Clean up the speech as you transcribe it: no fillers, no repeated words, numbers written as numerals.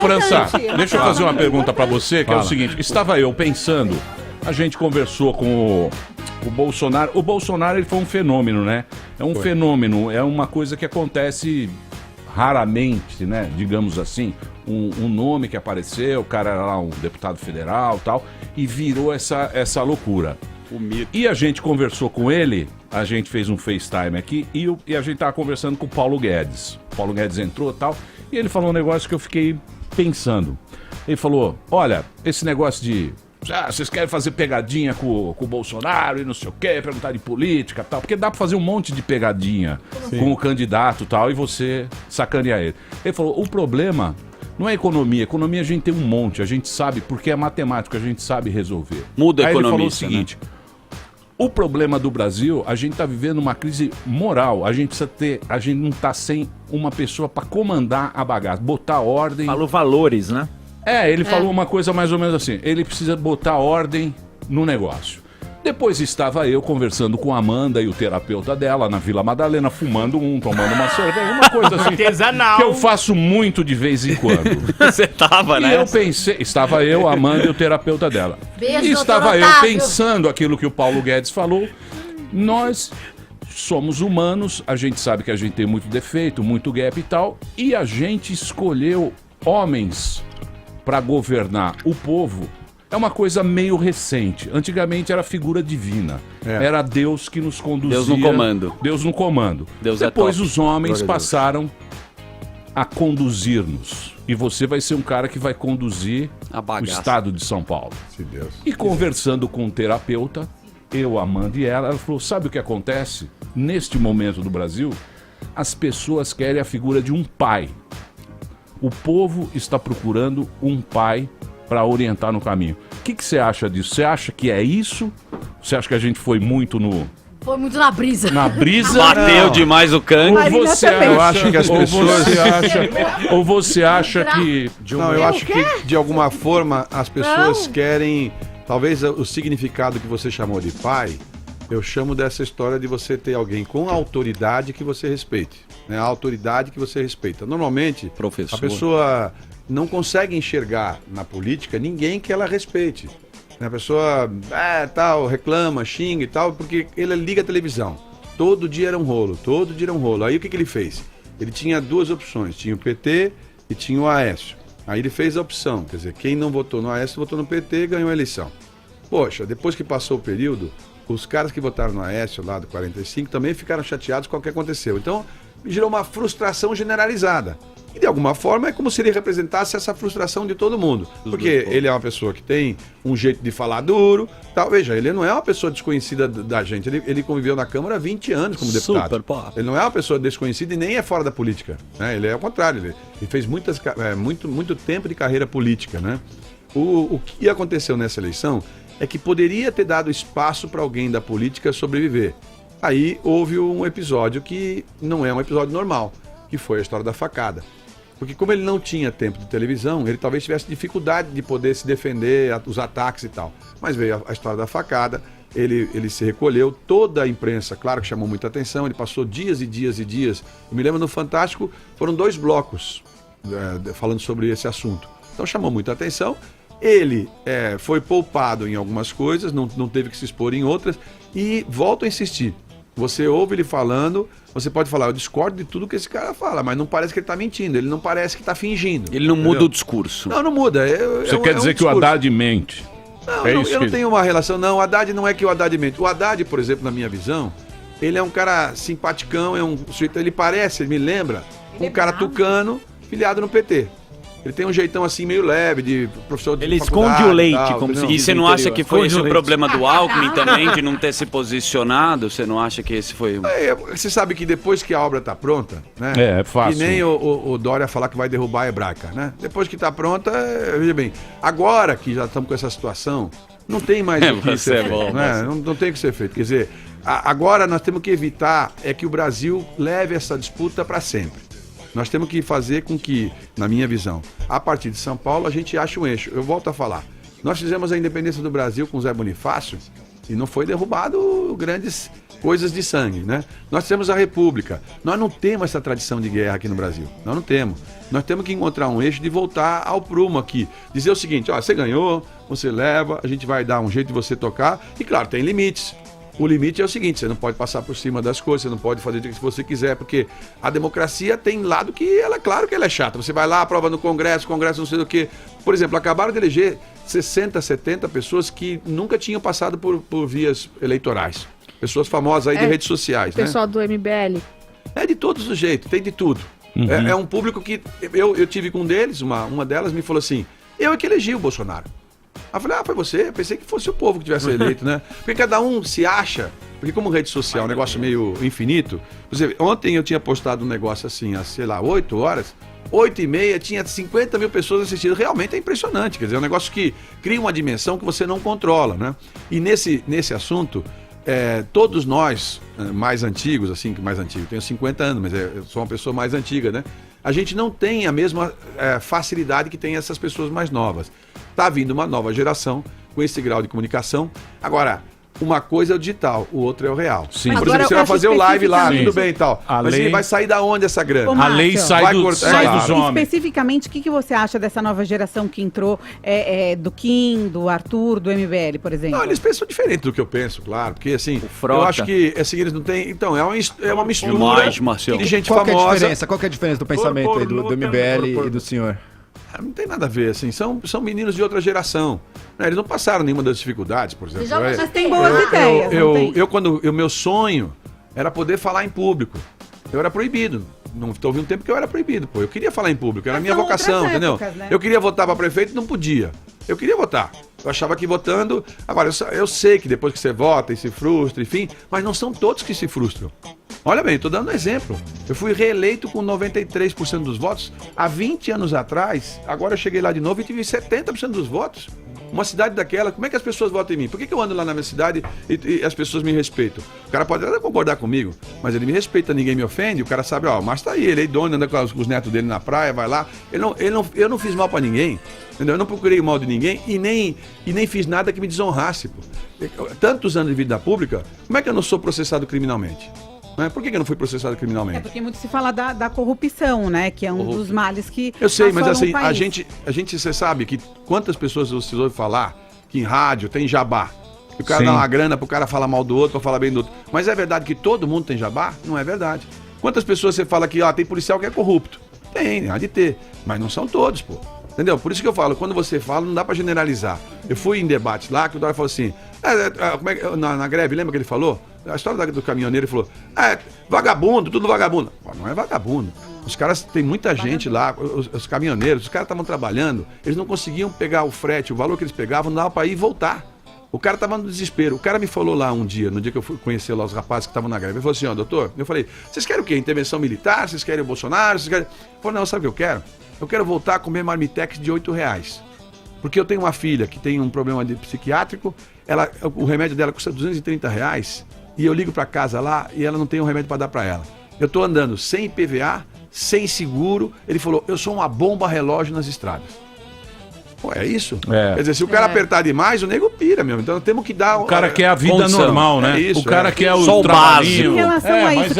França, deixa eu fazer uma pergunta pra você, que é o seguinte. Estava eu pensando, a gente conversou com o Bolsonaro. O Bolsonaro, ele foi um fenômeno, né? É um fenômeno, é uma coisa que acontece raramente, né? Digamos assim, um nome que apareceu, o cara era lá um deputado federal e tal, e virou essa loucura. E a gente conversou com ele, a gente fez um FaceTime aqui, e a gente tava conversando com o Paulo Guedes. O Paulo Guedes entrou e tal, e ele falou um negócio que eu fiquei pensando. Ele falou, olha, esse negócio de... vocês querem fazer pegadinha com o Bolsonaro e não sei o quê, perguntar de política e tal, porque dá pra fazer um monte de pegadinha com o candidato e tal, e você sacanear ele. Ele falou, o problema não é economia a gente tem um monte, a gente sabe, porque é matemática, a gente sabe resolver. Muda a Aí economia. Ele falou o seguinte, o problema do Brasil, a gente tá vivendo uma crise moral, a gente não tá sem uma pessoa pra comandar a bagaça, botar ordem... Falou valores, né? Ele falou uma coisa mais ou menos assim, ele precisa botar ordem no negócio. Depois estava eu conversando com a Amanda e o terapeuta dela na Vila Madalena, fumando tomando uma cerveja, uma coisa assim Artesanal. que eu faço muito de vez em quando. Você tava, E né? eu pensei, estava eu, a Amanda e o terapeuta dela. Beijo, E estava doutor eu Otávio. pensando aquilo que o Paulo Guedes falou. Nós somos humanos, a gente sabe que a gente tem muito defeito, muito gap e tal, e a gente escolheu homens para governar o povo. É uma coisa meio recente. Antigamente era figura divina. Era Deus que nos conduzia. Deus no comando. Deus no comando. Deus é Depois top. os homens passaram a conduzir-nos. E você vai ser um cara que vai conduzir A o bagaça. estado de São Paulo. Se Deus. E conversando com um terapeuta, eu, Amanda e ela falou, sabe o que acontece? Neste momento do Brasil, as pessoas querem a figura de um pai. O povo está procurando um pai para orientar no caminho. O que você acha disso? Você acha que é isso? Você acha que a gente foi muito Foi muito na brisa. na brisa? Bateu demais o canto. Ou você também. acha, Eu acho que as pessoas- ou você acha que Não, eu acho que de alguma forma as pessoas querem, talvez o significado que você chamou de pai, eu chamo dessa história de você ter alguém com autoridade que você respeite, né? A autoridade que você respeita. Normalmente, Professor. a pessoa não consegue enxergar na política ninguém que ela respeite. A pessoa, tal, reclama, xinga e tal, porque ele liga a televisão. Todo dia era um rolo, todo dia era um rolo. Aí o que ele fez? Ele tinha duas opções, tinha o PT e tinha o Aécio. Aí ele fez a opção, quer dizer, quem não votou no Aécio votou no PT e ganhou a eleição. Poxa, depois que passou o período, os caras que votaram no Aécio lá do 45 também ficaram chateados com o que aconteceu. Então, gerou uma frustração generalizada. E de alguma forma é como se ele representasse essa frustração de todo mundo. Porque ele é uma pessoa que tem um jeito de falar duro, tal. Veja, ele não é uma pessoa desconhecida da gente. Ele conviveu na Câmara há 20 anos como deputado. Super, pô. Ele não é uma pessoa desconhecida e nem é fora da política, né? Ele é ao contrário, ele fez muito tempo de carreira política, né? O que aconteceu nessa eleição é que poderia ter dado espaço para alguém da política sobreviver. Aí houve um episódio que não é um episódio normal, que foi a história da facada. Porque como ele não tinha tempo de televisão, ele talvez tivesse dificuldade de poder se defender, os ataques e tal. Mas veio a história da facada, ele se recolheu, toda a imprensa, claro que chamou muita atenção, ele passou dias e dias e dias. Eu me lembro no Fantástico, foram 2 blocos falando sobre esse assunto. Então chamou muita atenção. Ele foi poupado em algumas coisas, não teve que se expor em outras. E volto a insistir, você ouve ele falando, você pode falar, eu discordo de tudo que esse cara fala, mas não parece que ele está mentindo, ele não parece que está fingindo. Ele não entendeu? muda o discurso. Não muda. você quer dizer que o Haddad mente? Não, É não, isso eu não que- tenho uma relação, não. O Haddad não é que o Haddad mente. O Haddad, por exemplo, na minha visão, ele é um cara simpaticão, é um sujeito, ele me lembra um cara tucano, filiado no PT. Ele tem um jeitão assim meio leve, de professor de Ele faculdade esconde o leite, tal, como se entendeu? E diz você no não acha interior. que foi esse o Esconde o problema do Alckmin também, de não ter se posicionado? Você não acha que esse foi... Você sabe que depois que a obra está pronta, né? É fácil. Que nem o Dória falar que vai derrubar a Hebraica, né? Depois que está pronta, veja bem, agora que já estamos com essa situação, não tem mais o que Você ser é feito, bom, né? Não tem o que ser feito. Quer dizer, agora nós temos que evitar que o Brasil leve essa disputa para sempre. Nós temos que fazer com que, na minha visão, a partir de São Paulo, a gente ache um eixo. Eu volto a falar. Nós fizemos a independência do Brasil com Zé Bonifácio e não foi derrubado grandes coisas de sangue, né? Nós temos a República. Nós não temos essa tradição de guerra aqui no Brasil. Nós não temos. Nós temos que encontrar um eixo de voltar ao prumo aqui. Dizer o seguinte, ó, você ganhou, você leva, a gente vai dar um jeito de você tocar. E claro, tem limites. O limite é o seguinte, você não pode passar por cima das coisas, você não pode fazer o que você quiser, porque a democracia tem lado que ela, claro que ela é chata. Você vai lá, aprova no Congresso não sei do que. Por exemplo, acabaram de eleger 60, 70 pessoas que nunca tinham passado por vias eleitorais. Pessoas famosas aí de redes sociais, né? Pessoal do MBL. É de todos os jeitos, tem de tudo. É um público que... Eu tive com um deles, uma delas me falou assim, eu é que elegi o Bolsonaro. Aí eu falei, foi você? Eu pensei que fosse o povo que tivesse eleito, né? Porque cada um se acha, porque como rede social é um negócio meio infinito, você, ontem eu tinha postado um negócio assim, há, sei lá, 8 horas, 8h30, tinha 50 mil pessoas assistindo. Realmente é impressionante, quer dizer, é um negócio que cria uma dimensão que você não controla, né? E nesse assunto, todos nós, mais antigos, assim, que mais antigo, tenho 50 anos, mas eu sou uma pessoa mais antiga, né? A gente não tem a mesma facilidade que tem essas pessoas mais novas. Está vindo uma nova geração com esse grau de comunicação. Agora, uma coisa é o digital, o outro é o real. Sim. Por Agora, exemplo, você vai fazer o live lá, Sim. tudo bem e tal. A Mas lei- vai sair da onde essa grana? Ô, A lei Márcio, sai, vai do, cortar- sai Mas, dos homens. especificamente, o que você acha dessa nova geração que entrou, do Kim, do Arthur, do MBL, por exemplo? Não, eles pensam diferente do que eu penso, claro. Porque assim, Frota. eu acho que assim, eles não têm. Então, é uma mistura Demais, Marcelo. de gente Qual que é a famosa. diferença? Qual que é a diferença do pensamento aí do MBL e do senhor? Não tem nada a ver, assim. São meninos de outra geração. Né? Eles não passaram nenhuma das dificuldades, por exemplo. Mas tem boas ideias, não tem? O meu sonho era poder falar em público. Eu era proibido. Não houve um tempo que eu era proibido, pô. Eu queria falar em público, era a Mas minha são vocação, outras entendeu? épocas, né? Eu queria votar para prefeito, não podia. Eu queria votar. Eu achava que votando... Agora, eu sei que depois que você vota e se frustra, enfim, mas não são todos que se frustram. Olha bem, estou dando um exemplo. Eu fui reeleito com 93% dos votos há 20 anos atrás. Agora eu cheguei lá de novo e tive 70% dos votos. Uma cidade daquela, como é que as pessoas votam em mim? Por que eu ando lá na minha cidade e as pessoas me respeitam? O cara pode até concordar comigo, mas ele me respeita, ninguém me ofende. O cara sabe, ó, mas tá aí, ele é dono, anda com os netos dele na praia, vai lá. Eu não fiz mal pra ninguém, entendeu? Eu não procurei o mal de ninguém e nem fiz nada que me desonrasse. Pô. Tantos anos de vida pública, como é que eu não sou processado criminalmente? Né? Por que eu não fui processado criminalmente? Porque muito se fala da corrupção, né? Que é um dos males que Eu sei, mas assolam assim, o país. a gente, você sabe que quantas pessoas você ouve falar que em rádio tem jabá? Que o cara Sim. dá uma grana pro cara falar mal do outro, pra falar bem do outro. Mas é verdade que todo mundo tem jabá? Não é verdade. Quantas pessoas você fala que tem policial que é corrupto? Tem, há de ter. Mas não são todos, pô. Entendeu? Por isso que eu falo, quando você fala, não dá pra generalizar. Eu fui em debate lá, que o Dória falou assim, como é que, na greve, lembra que ele falou? A história do caminhoneiro, ele falou, vagabundo, tudo vagabundo. Pô, não é vagabundo. Os caras, tem muita gente lá, os caminhoneiros, os caras estavam trabalhando, eles não conseguiam pegar o frete, o valor que eles pegavam, não dava pra ir e voltar. O cara tava no desespero. O cara me falou lá um dia, no dia que eu fui conhecer lá os rapazes que estavam na greve, ele falou assim, ó, doutor, eu falei, vocês querem o quê? Intervenção militar? Vocês querem o Bolsonaro? Vocês querem... Ele falou, não, sabe o que eu quero? Eu quero voltar a comer marmitex de R$8. Porque eu tenho uma filha que tem um problema psiquiátrico, o remédio dela custa R$230, e eu ligo para casa lá e ela não tem um remédio para dar para ela. Eu tô andando sem IPVA, sem seguro. Ele falou, eu sou uma bomba relógio nas estradas. Pô, é isso? É. Quer dizer, se o cara apertar demais, o nego pira, meu. Então temos que dar... O cara quer a vida Condição. normal, né? É isso, o cara quer o Só o trabalhinho. Em relação a mas isso é